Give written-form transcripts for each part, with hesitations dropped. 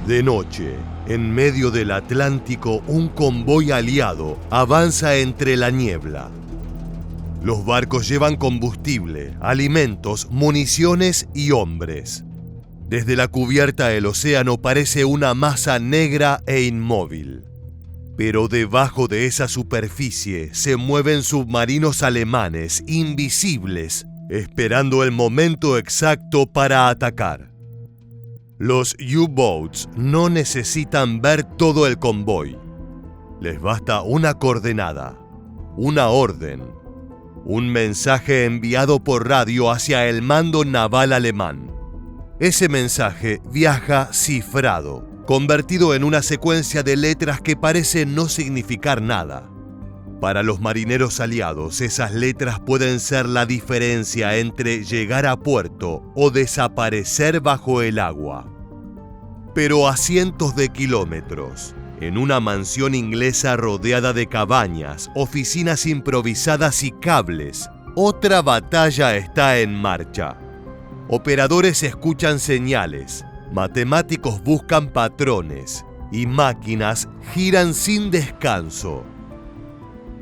De noche, en medio del Atlántico, un convoy aliado avanza entre la niebla. Los barcos llevan combustible, alimentos, municiones y hombres. Desde la cubierta el océano parece una masa negra e inmóvil. Pero debajo de esa superficie se mueven submarinos alemanes invisibles, esperando el momento exacto para atacar. Los U-Boats no necesitan ver todo el convoy. Les basta una coordenada, una orden, un mensaje enviado por radio hacia el mando naval alemán. Ese mensaje viaja cifrado, convertido en una secuencia de letras que parece no significar nada. Para los marineros aliados, esas letras pueden ser la diferencia entre llegar a puerto o desaparecer bajo el agua. Pero a cientos de kilómetros, en una mansión inglesa rodeada de cabañas, oficinas improvisadas y cables, otra batalla está en marcha. Operadores escuchan señales, matemáticos buscan patrones y máquinas giran sin descanso.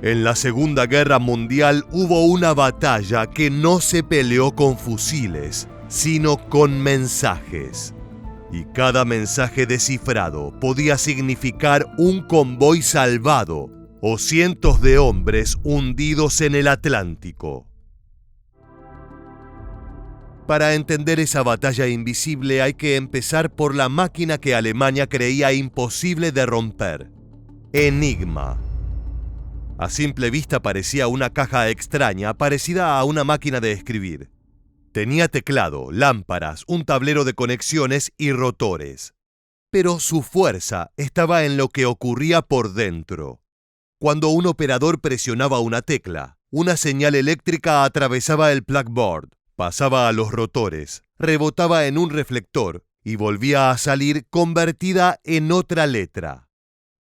En la Segunda Guerra Mundial hubo una batalla que no se peleó con fusiles, sino con mensajes. Y cada mensaje descifrado podía significar un convoy salvado o cientos de hombres hundidos en el Atlántico. Para entender esa batalla invisible hay que empezar por la máquina que Alemania creía imposible de romper: Enigma. A simple vista parecía una caja extraña, parecida a una máquina de escribir. Tenía teclado, lámparas, un tablero de conexiones y rotores. Pero su fuerza estaba en lo que ocurría por dentro. Cuando un operador presionaba una tecla, una señal eléctrica atravesaba el plugboard, pasaba a los rotores, rebotaba en un reflector y volvía a salir convertida en otra letra.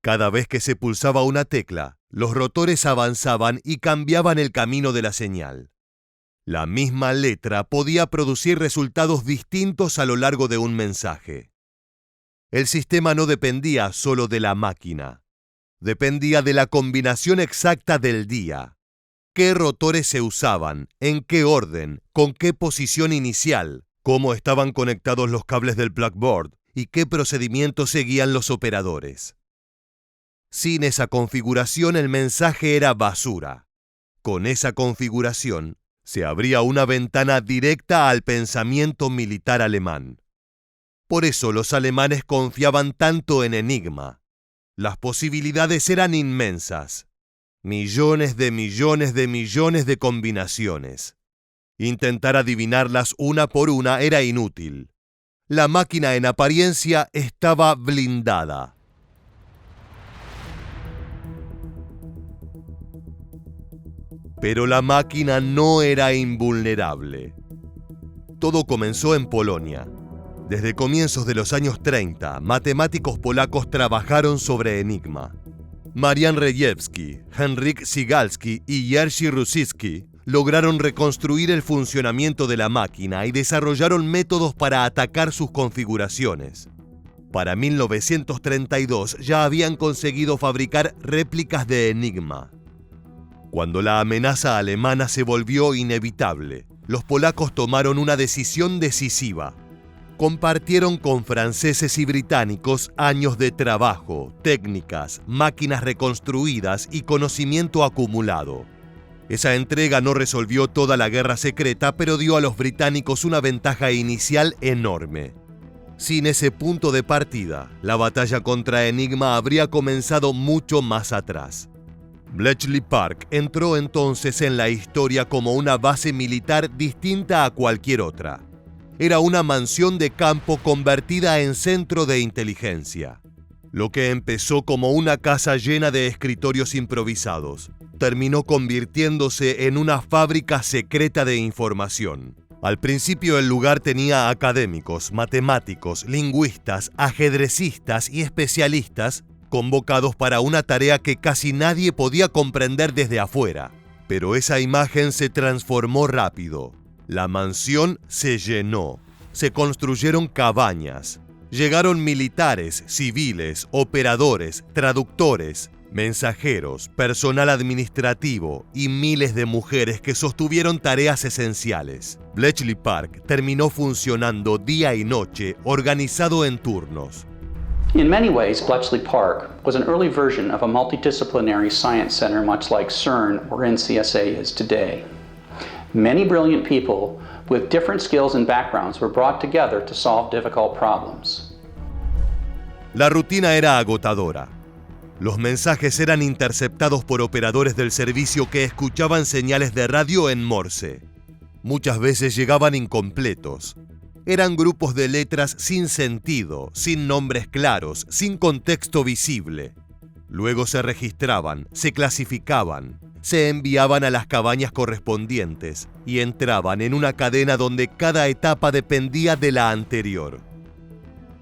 Cada vez que se pulsaba una tecla, los rotores avanzaban y cambiaban el camino de la señal. La misma letra podía producir resultados distintos a lo largo de un mensaje. El sistema no dependía solo de la máquina. Dependía de la combinación exacta del día. ¿Qué rotores se usaban? ¿En qué orden? ¿Con qué posición inicial? ¿Cómo estaban conectados los cables del plugboard? ¿Y qué procedimientos seguían los operadores? Sin esa configuración, el mensaje era basura. Con esa configuración, se abría una ventana directa al pensamiento militar alemán. Por eso los alemanes confiaban tanto en Enigma. Las posibilidades eran inmensas. Millones de combinaciones. Intentar adivinarlas una por una era inútil. La máquina en apariencia estaba blindada. Pero la máquina no era invulnerable. Todo comenzó en Polonia. Desde comienzos de los años 30, matemáticos polacos trabajaron sobre Enigma. Marian Rejewski, Henryk Sigalski y Jerzy Rusicki lograron reconstruir el funcionamiento de la máquina y desarrollaron métodos para atacar sus configuraciones. Para 1932 ya habían conseguido fabricar réplicas de Enigma. Cuando la amenaza alemana se volvió inevitable, los polacos tomaron una decisión decisiva. Compartieron con franceses y británicos años de trabajo, técnicas, máquinas reconstruidas y conocimiento acumulado. Esa entrega no resolvió toda la guerra secreta, pero dio a los británicos una ventaja inicial enorme. Sin ese punto de partida, la batalla contra Enigma habría comenzado mucho más atrás. Bletchley Park entró entonces en la historia como una base militar distinta a cualquier otra. Era una mansión de campo convertida en centro de inteligencia. Lo que empezó como una casa llena de escritorios improvisados, terminó convirtiéndose en una fábrica secreta de información. Al principio el lugar tenía académicos, matemáticos, lingüistas, ajedrecistas y especialistas convocados para una tarea que casi nadie podía comprender desde afuera. Pero esa imagen se transformó rápido. La mansión se llenó. Se construyeron cabañas. Llegaron militares, civiles, operadores, traductores, mensajeros, personal administrativo y miles de mujeres que sostuvieron tareas esenciales. Bletchley Park terminó funcionando día y noche, organizado en turnos. In many ways, Bletchley Park was an early version of a multidisciplinary science center much like CERN or NCSA is today. Many brilliant people with different skills and backgrounds were brought together to solve difficult problems. La rutina era agotadora. Los mensajes eran interceptados por operadores del servicio que escuchaban señales de radio en Morse. Muchas veces llegaban incompletos. Eran grupos de letras sin sentido, sin nombres claros, sin contexto visible. Luego se registraban, se clasificaban, se enviaban a las cabañas correspondientes y entraban en una cadena donde cada etapa dependía de la anterior.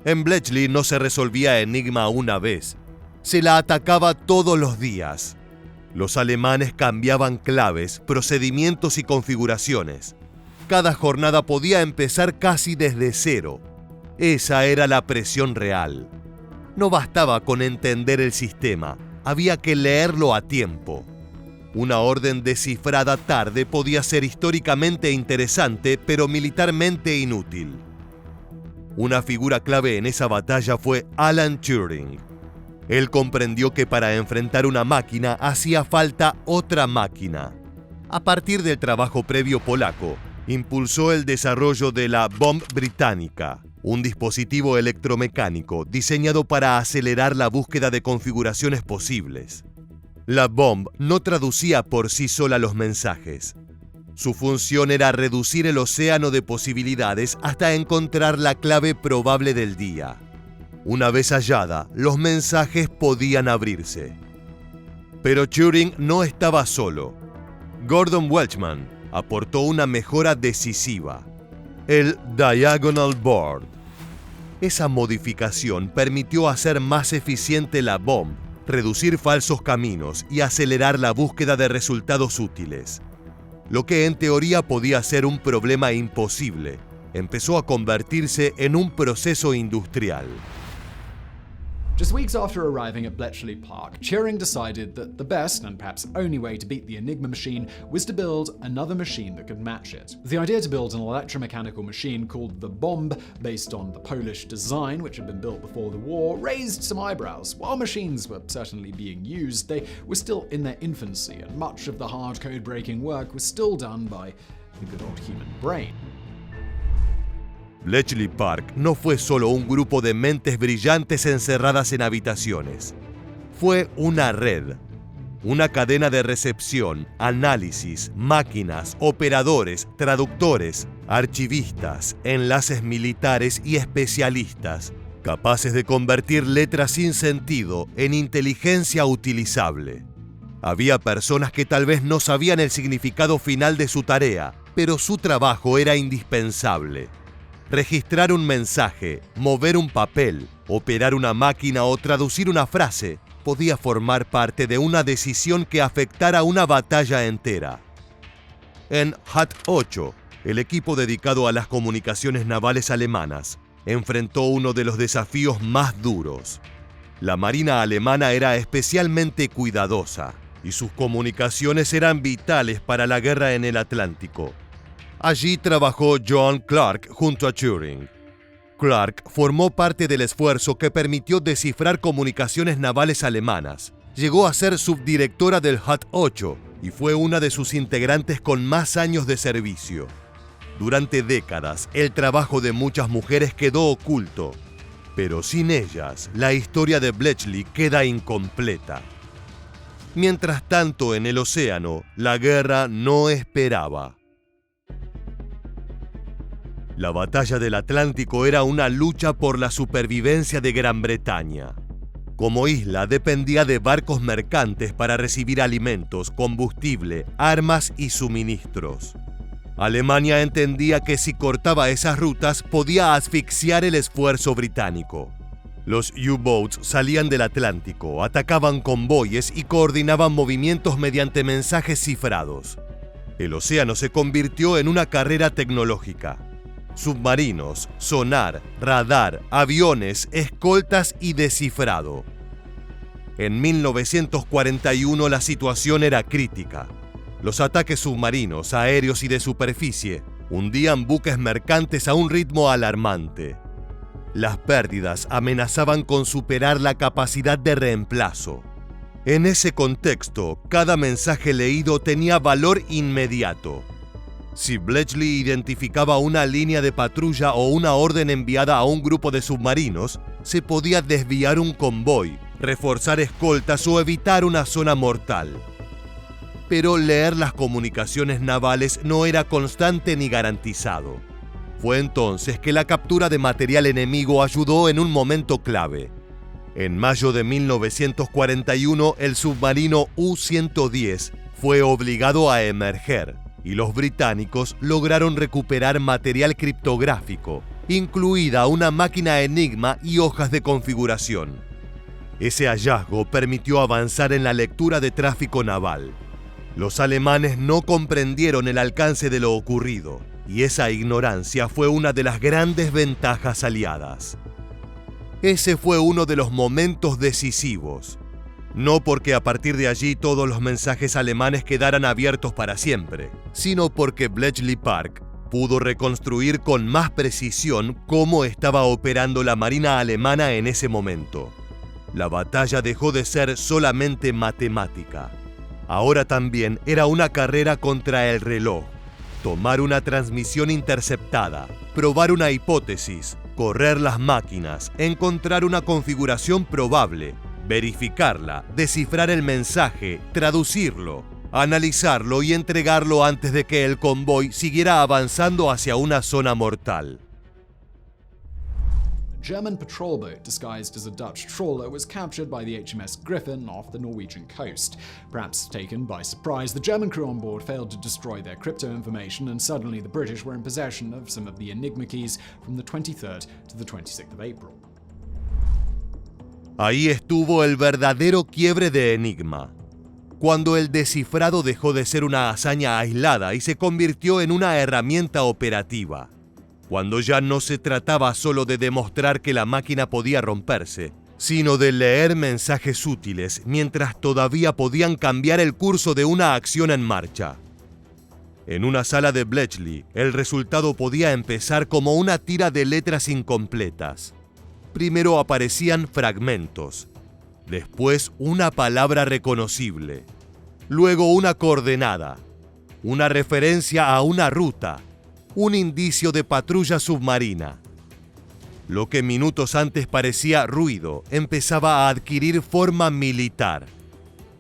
En Bletchley no se resolvía Enigma una vez, se la atacaba todos los días. Los alemanes cambiaban claves, procedimientos y configuraciones. Cada jornada podía empezar casi desde cero. Esa era la presión real. No bastaba con entender el sistema, había que leerlo a tiempo. Una orden descifrada tarde podía ser históricamente interesante, pero militarmente inútil. Una figura clave en esa batalla fue Alan Turing. Él comprendió que para enfrentar una máquina hacía falta otra máquina. A partir del trabajo previo polaco, impulsó el desarrollo de la Bomb británica, un dispositivo electromecánico diseñado para acelerar la búsqueda de configuraciones posibles. La Bomb no traducía por sí sola los mensajes. Su función era reducir el océano de posibilidades hasta encontrar la clave probable del día. Una vez hallada, los mensajes podían abrirse. Pero Turing no estaba solo. Gordon Welchman aportó una mejora decisiva: el Diagonal Board. Esa modificación permitió hacer más eficiente la Bomb, reducir falsos caminos y acelerar la búsqueda de resultados útiles. Lo que en teoría podía ser un problema imposible, empezó a convertirse en un proceso industrial. Just weeks after arriving at Bletchley Park, Turing decided that the best, and perhaps only way to beat the Enigma machine was to build another machine that could match it. The idea to build an electromechanical machine called the Bomb, based on the Polish design which had been built before the war, raised some eyebrows. While machines were certainly being used, they were still in their infancy, and much of the hard code-breaking work was still done by the good old human brain. Bletchley Park no fue solo un grupo de mentes brillantes encerradas en habitaciones. Fue una red, una cadena de recepción, análisis, máquinas, operadores, traductores, archivistas, enlaces militares y especialistas, capaces de convertir letras sin sentido en inteligencia utilizable. Había personas que tal vez no sabían el significado final de su tarea, pero su trabajo era indispensable. Registrar un mensaje, mover un papel, operar una máquina o traducir una frase podía formar parte de una decisión que afectara una batalla entera. En HAT-8, el equipo dedicado a las comunicaciones navales alemanas enfrentó uno de los desafíos más duros. La marina alemana era especialmente cuidadosa y sus comunicaciones eran vitales para la guerra en el Atlántico. Allí trabajó John Clark junto a Turing. Clark formó parte del esfuerzo que permitió descifrar comunicaciones navales alemanas. Llegó a ser subdirectora del HAT-8 y fue una de sus integrantes con más años de servicio. Durante décadas, el trabajo de muchas mujeres quedó oculto, pero sin ellas, la historia de Bletchley queda incompleta. Mientras tanto, en el océano, la guerra no esperaba. La batalla del Atlántico era una lucha por la supervivencia de Gran Bretaña. Como isla dependía de barcos mercantes para recibir alimentos, combustible, armas y suministros. Alemania entendía que si cortaba esas rutas podía asfixiar el esfuerzo británico. Los U-boats salían del Atlántico, atacaban convoyes y coordinaban movimientos mediante mensajes cifrados. El océano se convirtió en una carrera tecnológica. submarinos, sonar, radar, aviones, escoltas y descifrado. En 1941 la situación era crítica. Los ataques submarinos, aéreos y de superficie hundían buques mercantes a un ritmo alarmante. Las pérdidas amenazaban con superar la capacidad de reemplazo. En ese contexto, cada mensaje leído tenía valor inmediato. Si Bletchley identificaba una línea de patrulla o una orden enviada a un grupo de submarinos, se podía desviar un convoy, reforzar escoltas o evitar una zona mortal. Pero leer las comunicaciones navales no era constante ni garantizado. Fue entonces que la captura de material enemigo ayudó en un momento clave. En mayo de 1941, el submarino U-110 fue obligado a emerger y los británicos lograron recuperar material criptográfico, incluida una máquina Enigma y hojas de configuración. Ese hallazgo permitió avanzar en la lectura de tráfico naval. Los alemanes no comprendieron el alcance de lo ocurrido, y esa ignorancia fue una de las grandes ventajas aliadas. Ese fue uno de los momentos decisivos. No porque a partir de allí todos los mensajes alemanes quedaran abiertos para siempre, sino porque Bletchley Park pudo reconstruir con más precisión cómo estaba operando la Marina alemana en ese momento. La batalla dejó de ser solamente matemática. Ahora también era una carrera contra el reloj. Tomar una transmisión interceptada, probar una hipótesis, correr las máquinas, encontrar una configuración probable, verificarla, descifrar el mensaje, traducirlo, analizarlo y entregarlo antes de que el convoy siguiera avanzando hacia una zona mortal. A German patrol boat disguised as a Dutch trawler was captured by the HMS Griffin off the Norwegian coast. Perhaps taken by surprise, the German crew on board failed to destroy their crypto information, and suddenly the British were in possession of some of the Enigma keys from the 23rd to the 26th of April. Ahí estuvo el verdadero quiebre de Enigma, cuando el descifrado dejó de ser una hazaña aislada y se convirtió en una herramienta operativa. Cuando ya no se trataba solo de demostrar que la máquina podía romperse, sino de leer mensajes útiles mientras todavía podían cambiar el curso de una acción en marcha. En una sala de Bletchley, el resultado podía empezar como una tira de letras incompletas. Primero aparecían fragmentos, después una palabra reconocible, luego una coordenada, una referencia a una ruta, un indicio de patrulla submarina. Lo que minutos antes parecía ruido empezaba a adquirir forma militar,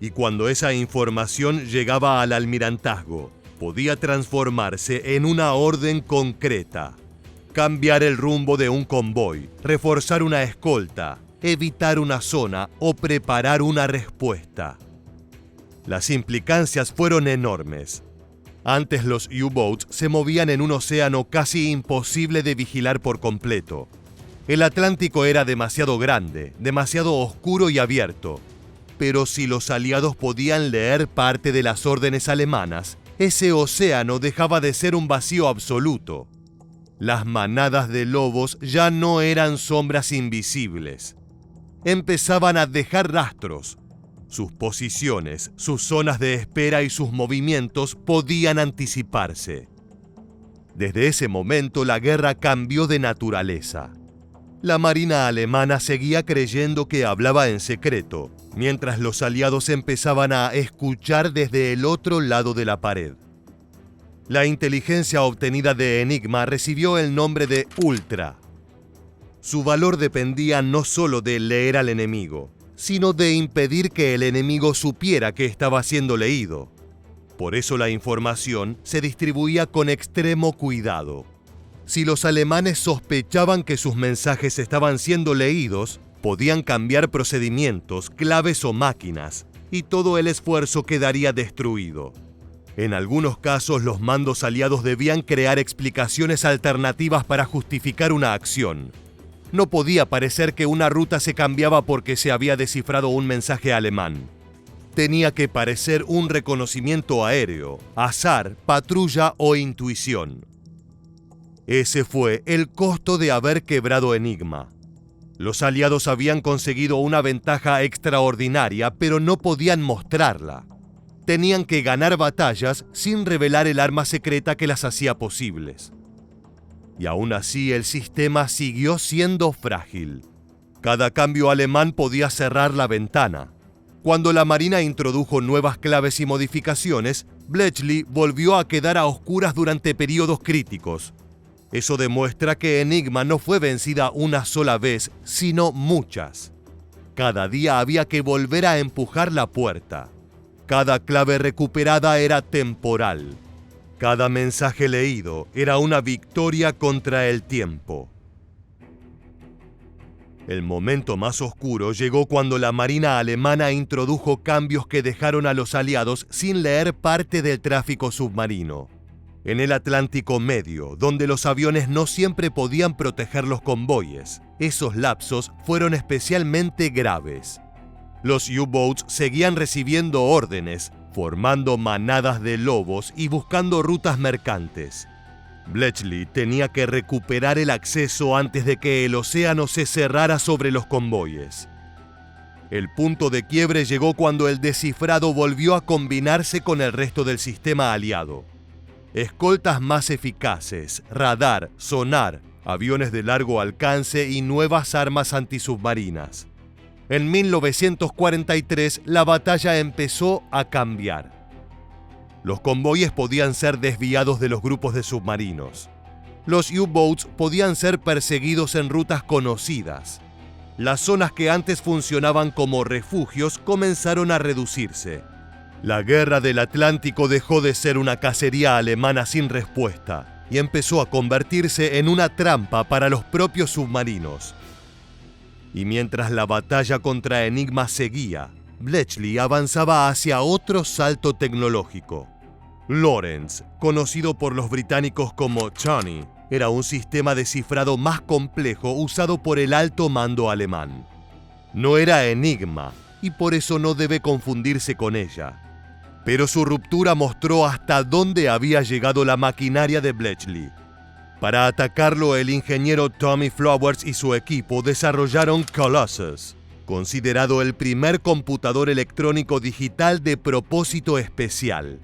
y cuando esa información llegaba al almirantazgo, podía transformarse en una orden concreta: cambiar el rumbo de un convoy, reforzar una escolta, evitar una zona o preparar una respuesta. Las implicancias fueron enormes. Antes los U-boats se movían en un océano casi imposible de vigilar por completo. El Atlántico era demasiado grande, demasiado oscuro y abierto. Pero si los aliados podían leer parte de las órdenes alemanas, ese océano dejaba de ser un vacío absoluto. Las manadas de lobos ya no eran sombras invisibles. Empezaban a dejar rastros. Sus posiciones, sus zonas de espera y sus movimientos podían anticiparse. Desde ese momento la guerra cambió de naturaleza. La Marina alemana seguía creyendo que hablaba en secreto, mientras los aliados empezaban a escuchar desde el otro lado de la pared. La inteligencia obtenida de Enigma recibió el nombre de Ultra. Su valor dependía no solo de leer al enemigo, sino de impedir que el enemigo supiera que estaba siendo leído. Por eso la información se distribuía con extremo cuidado. Si los alemanes sospechaban que sus mensajes estaban siendo leídos, podían cambiar procedimientos, claves o máquinas, y todo el esfuerzo quedaría destruido. En algunos casos, los mandos aliados debían crear explicaciones alternativas para justificar una acción. No podía parecer que una ruta se cambiaba porque se había descifrado un mensaje alemán. Tenía que parecer un reconocimiento aéreo, azar, patrulla o intuición. Ese fue el costo de haber quebrado Enigma. Los aliados habían conseguido una ventaja extraordinaria, pero no podían mostrarla. Tenían que ganar batallas sin revelar el arma secreta que las hacía posibles. Y aún así el sistema siguió siendo frágil. Cada cambio alemán podía cerrar la ventana. Cuando la Marina introdujo nuevas claves y modificaciones, Bletchley volvió a quedar a oscuras durante periodos críticos. Eso demuestra que Enigma no fue vencida una sola vez, sino muchas. Cada día había que volver a empujar la puerta. Cada clave recuperada era temporal. Cada mensaje leído era una victoria contra el tiempo. El momento más oscuro llegó cuando la Marina alemana introdujo cambios que dejaron a los aliados sin leer parte del tráfico submarino. En el Atlántico Medio, donde los aviones no siempre podían proteger los convoyes, esos lapsos fueron especialmente graves. Los U-Boats seguían recibiendo órdenes, formando manadas de lobos y buscando rutas mercantes. Bletchley tenía que recuperar el acceso antes de que el océano se cerrara sobre los convoyes. El punto de quiebre llegó cuando el descifrado volvió a combinarse con el resto del sistema aliado. Escoltas más eficaces, radar, sonar, aviones de largo alcance y nuevas armas antisubmarinas. En 1943, la batalla empezó a cambiar. Los convoyes podían ser desviados de los grupos de submarinos. Los U-Boats podían ser perseguidos en rutas conocidas. Las zonas que antes funcionaban como refugios comenzaron a reducirse. La guerra del Atlántico dejó de ser una cacería alemana sin respuesta y empezó a convertirse en una trampa para los propios submarinos. Y mientras la batalla contra Enigma seguía, Bletchley avanzaba hacia otro salto tecnológico. Lawrence, conocido por los británicos como Johnny, era un sistema de cifrado más complejo usado por el alto mando alemán. No era Enigma, y por eso no debe confundirse con ella. Pero su ruptura mostró hasta dónde había llegado la maquinaria de Bletchley. Para atacarlo, el ingeniero Tommy Flowers y su equipo desarrollaron Colossus, considerado el primer computador electrónico digital de propósito especial.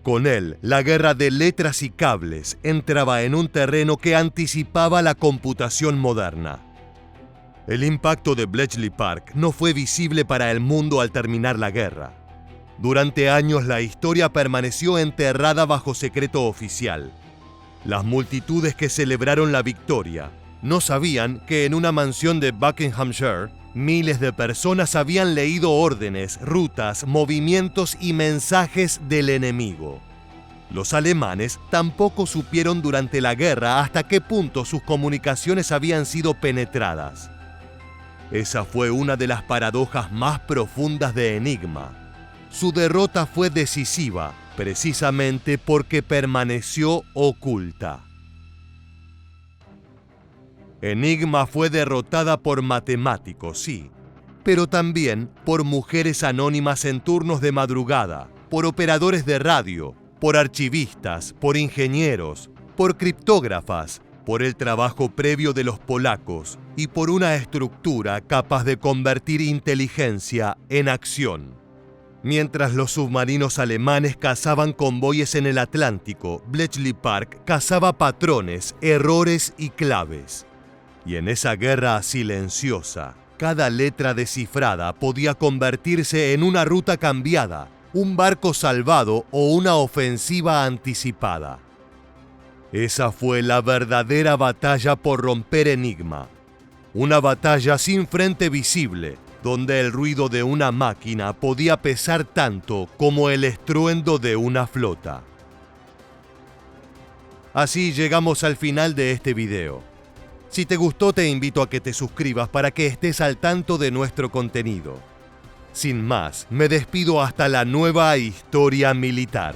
Con él, la guerra de letras y cables entraba en un terreno que anticipaba la computación moderna. El impacto de Bletchley Park no fue visible para el mundo al terminar la guerra. Durante años la historia permaneció enterrada bajo secreto oficial. Las multitudes que celebraron la victoria no sabían que en una mansión de Buckinghamshire, miles de personas habían leído órdenes, rutas, movimientos y mensajes del enemigo. Los alemanes tampoco supieron durante la guerra hasta qué punto sus comunicaciones habían sido penetradas. Esa fue una de las paradojas más profundas de Enigma. Su derrota fue decisiva, precisamente porque permaneció oculta. Enigma fue derrotada por matemáticos, sí, pero también por mujeres anónimas en turnos de madrugada, por operadores de radio, por archivistas, por ingenieros, por criptógrafas, por el trabajo previo de los polacos y por una estructura capaz de convertir inteligencia en acción. Mientras los submarinos alemanes cazaban convoyes en el Atlántico, Bletchley Park cazaba patrones, errores y claves. Y en esa guerra silenciosa, cada letra descifrada podía convertirse en una ruta cambiada, un barco salvado o una ofensiva anticipada. Esa fue la verdadera batalla por romper Enigma. Una batalla sin frente visible, donde el ruido de una máquina podía pesar tanto como el estruendo de una flota. Así llegamos al final de este video. Si te gustó, te invito a que te suscribas para que estés al tanto de nuestro contenido. Sin más, me despido hasta la nueva historia militar.